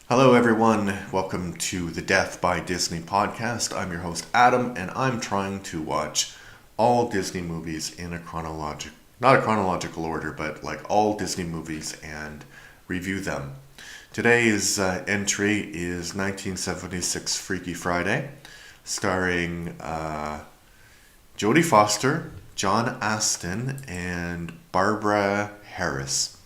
Hello, everyone. Welcome to the Death by Disney podcast. I'm your host, Adam, and I'm trying to watch all Disney movies in not a chronological order, but like all Disney movies and review them. Today's entry is 1976 Freaky Friday, starring Jodie Foster, John Astin, and Barbara Harris.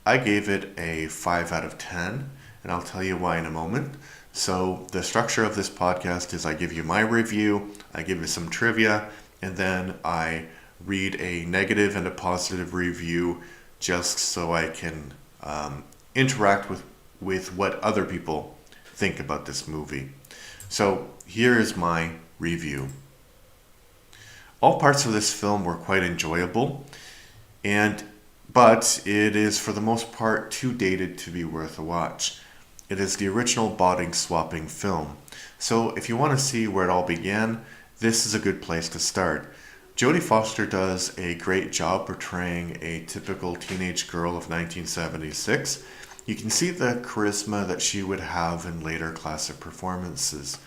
I gave it a 5 out of 10, and I'll tell you why in a moment. So, the structure of this podcast is I give you my review, I give you some trivia, and then I read a negative and a positive review just so I can interact with what other people think about this movie. So, here is my review. All parts of this film were quite enjoyable, and but it is for the most part too dated to be worth a watch. It is the original body swapping film, so if you want to see where it all began, this is a good place to start. Jodie Foster does a great job portraying a typical teenage girl of 1976. You can see the charisma that she would have in later classic performances.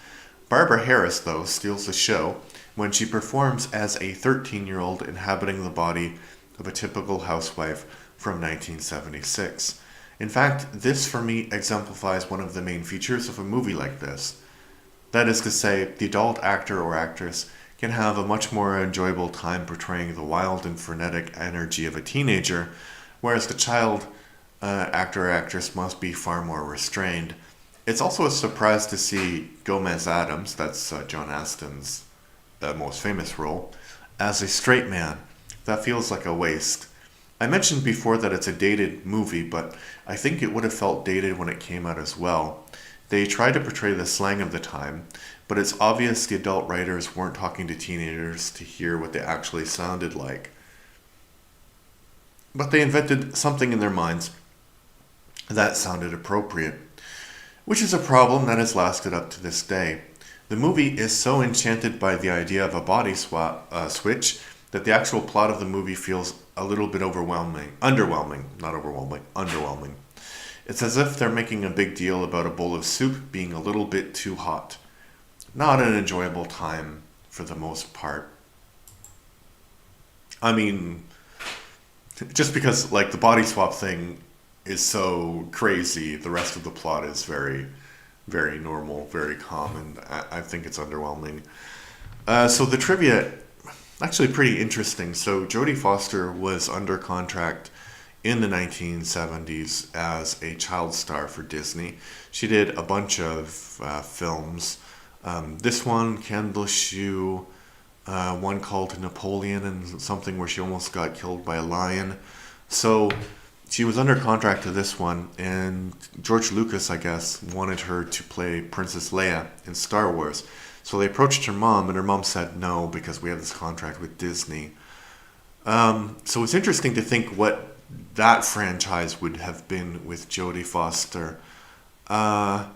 Barbara Harris, though, steals the show when she performs as a 13-year-old inhabiting the body of a typical housewife from 1976. In fact, this for me exemplifies one of the main features of a movie like this. That is to say, the adult actor or actress can have a much more enjoyable time portraying the wild and frenetic energy of a teenager, whereas the child actor or actress must be far more restrained. It's also a surprise to see Gomez Addams, that's John Astin's most famous role, as a straight man. That feels like a waste. I mentioned before that it's a dated movie, but I think it would have felt dated when it came out as well. They tried to portray the slang of the time, but it's obvious the adult writers weren't talking to teenagers to hear what they actually sounded like. But they invented something in their minds that sounded appropriate, which is a problem that has lasted up to this day. The movie is so enchanted by the idea of a body switch that the actual plot of the movie feels a little bit underwhelming. It's as if they're making a big deal about a bowl of soup being a little bit too hot. Not an enjoyable time for the most part. I mean, just because like the body swap thing is so crazy, the rest of the plot is very, very normal, very calm, and I think it's underwhelming. So the trivia, actually pretty interesting. So Jodie Foster was under contract in the 1970s as a child star for Disney. She did a bunch of films. This one, Candle Shoe, one called Napoleon, and something where she almost got killed by a lion. So she was under contract to this one, and George Lucas, I guess, wanted her to play Princess Leia in Star Wars. So they approached her mom, and her mom said no because we have this contract with Disney. So it's interesting to think what that franchise would have been with Jodie Foster. I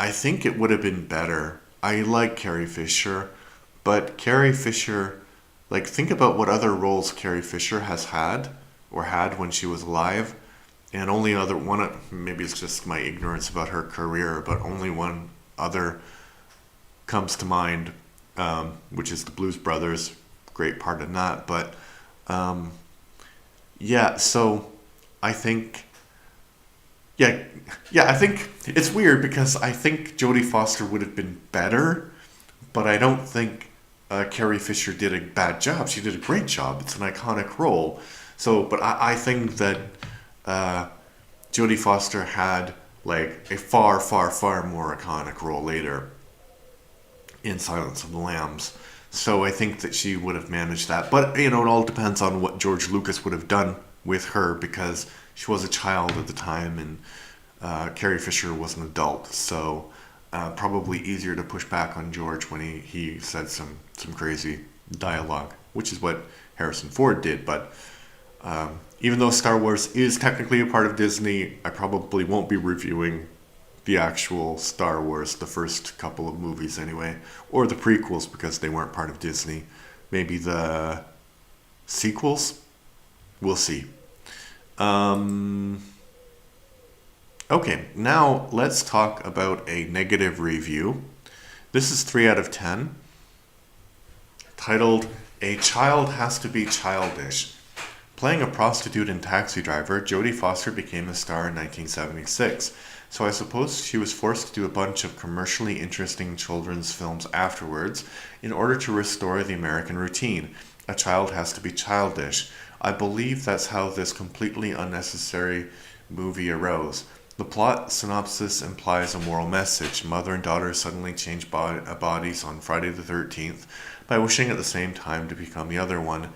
think it would have been better. I like Carrie Fisher, but Carrie Fisher, like, think about what other roles Carrie Fisher has had or had when she was alive, and only other one. Maybe it's just my ignorance about her career, but only one other comes to mind, which is the Blues Brothers. Great part in that, but yeah. So I think, yeah, I think it's weird because I think Jodie Foster would have been better, but I don't think Carrie Fisher did a bad job. She did a great job. It's an iconic role. So, but I think that Jodie Foster had like a far, far, far more iconic role later in Silence of the Lambs. So I think that she would have managed that. But, it all depends on what George Lucas would have done with her because she was a child at the time and Carrie Fisher was an adult. So probably easier to push back on George when he said some crazy dialogue, which is what Harrison Ford did. But even though Star Wars is technically a part of Disney, I probably won't be reviewing the actual Star Wars, the first couple of movies anyway, or the prequels because they weren't part of Disney. Maybe the sequels? We'll see. Okay, now let's talk about a negative review. This is 3 out of 10, titled A Child Has to Be Childish. Playing a prostitute and taxi driver, Jodie Foster became a star in 1976. So I suppose she was forced to do a bunch of commercially interesting children's films afterwards in order to restore the American routine. A child has to be childish. I believe that's how this completely unnecessary movie arose. The plot synopsis implies a moral message. Mother and daughter suddenly change bodies on Friday the 13th by wishing at the same time to become the other one.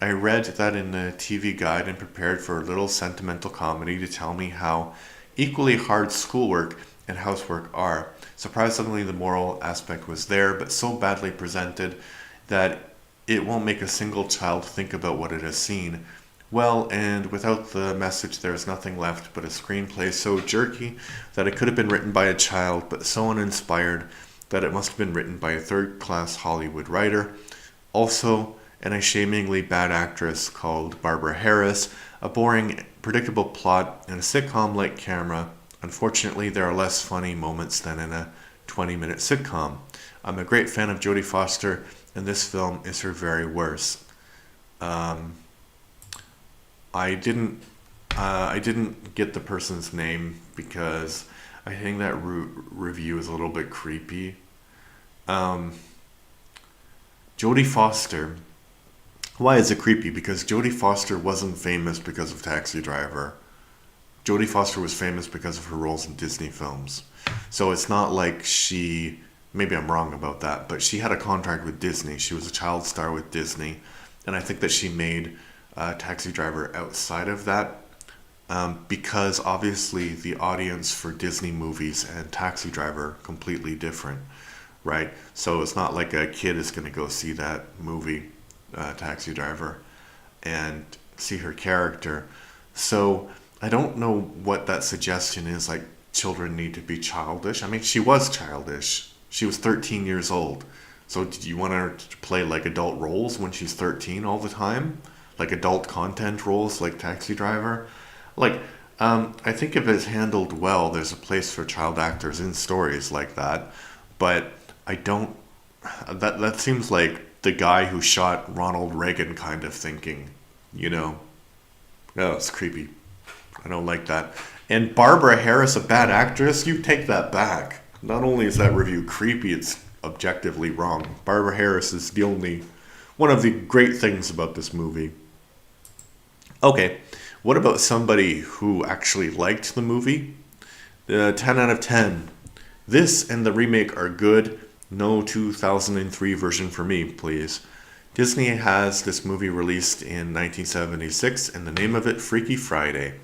I read that in the TV guide and prepared for a little sentimental comedy to tell me how equally hard schoolwork and housework are. Surprisingly, the moral aspect was there, but so badly presented that it won't make a single child think about what it has seen. Well, and without the message, there's nothing left but a screenplay so jerky that it could have been written by a child, but so uninspired that it must have been written by a third-class Hollywood writer. Also, an ashamingly bad actress called Barbara Harris, a boring, predictable plot, and a sitcom-like camera. Unfortunately, there are less funny moments than in a 20-minute sitcom. I'm a great fan of Jodie Foster, and this film is her very worst. I didn't get the person's name because I think that review is a little bit creepy. Jodie Foster. Why is it creepy? Because Jodie Foster wasn't famous because of Taxi Driver. Jodie Foster was famous because of her roles in Disney films. So it's not like maybe I'm wrong about that, but she had a contract with Disney. She was a child star with Disney. And I think that she made Taxi Driver outside of that because obviously the audience for Disney movies and Taxi Driver completely different, right? So it's not like a kid is going to go see that movie, Taxi Driver, and see her character. So I don't know what that suggestion is, like children need to be childish. I mean, she was childish. She was 13 years old. So did you want her to play like adult roles when she's 13 all the time? Like adult content roles like Taxi Driver? I think if it's handled well, there's a place for child actors in stories like that. But I don't... That seems like the guy who shot Ronald Reagan kind of thinking, you know? No, it's creepy. I don't like that. And Barbara Harris, a bad actress? You take that back. Not only is that review creepy, it's objectively wrong. Barbara Harris is one of the great things about this movie. Okay, what about somebody who actually liked the movie? 10 out of 10. This and the remake are good. No 2003 version for me, please. Disney has this movie released in 1976, and the name of it, Freaky Friday.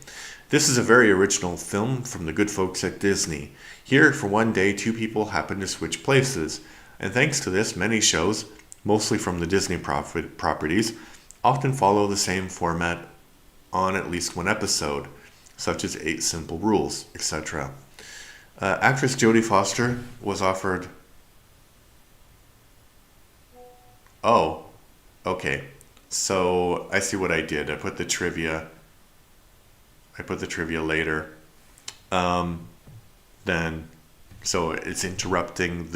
This is a very original film from the good folks at Disney. Here, for one day, two people happen to switch places. And thanks to this, many shows, mostly from the Disney properties, often follow the same format on at least one episode, such as 8 Simple Rules, etc. Actress Jodie Foster was offered... Oh, okay. So I see what I did. I put the trivia later. So it's interrupting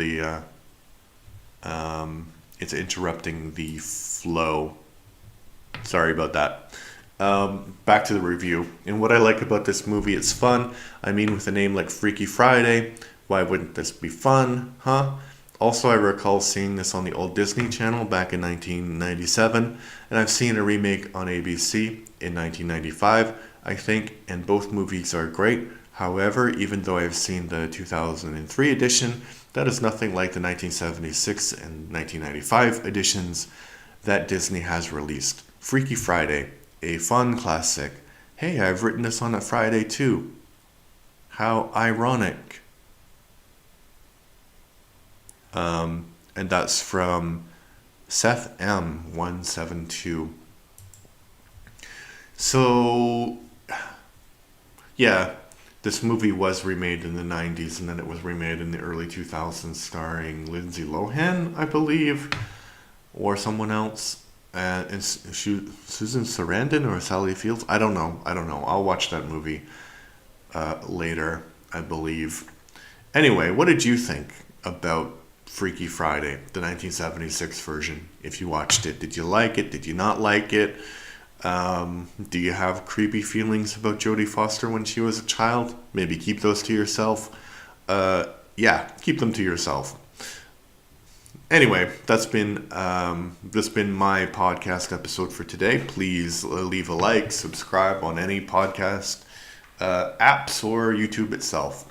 the flow. Sorry about that. Back to the review. And what I like about this movie, it's fun. I mean, with a name like Freaky Friday, why wouldn't this be fun, huh? Also, I recall seeing this on the old Disney Channel back in 1997, and I've seen a remake on ABC in 1995, I think, and both movies are great. However, even though I've seen the 2003 edition, that is nothing like the 1976 and 1995 editions that Disney has released. Freaky Friday, a fun classic. Hey, I've written this on a Friday too. How ironic. And that's from Seth M172. So, yeah, this movie was remade in the 90s, and then it was remade in the early 2000s starring Lindsay Lohan, I believe, or someone else. And Susan Sarandon or Sally Fields? I don't know. I'll watch that movie. later, I believe. Anyway, what did you think about Freaky Friday, the 1976 version? If you watched it, did you like it? Did you not like it? Do you have creepy feelings about Jodie Foster when she was a child? Maybe keep those to yourself. Yeah, keep them to yourself. Anyway, that's been my podcast episode for today. Please leave a like, subscribe on any podcast apps or YouTube itself.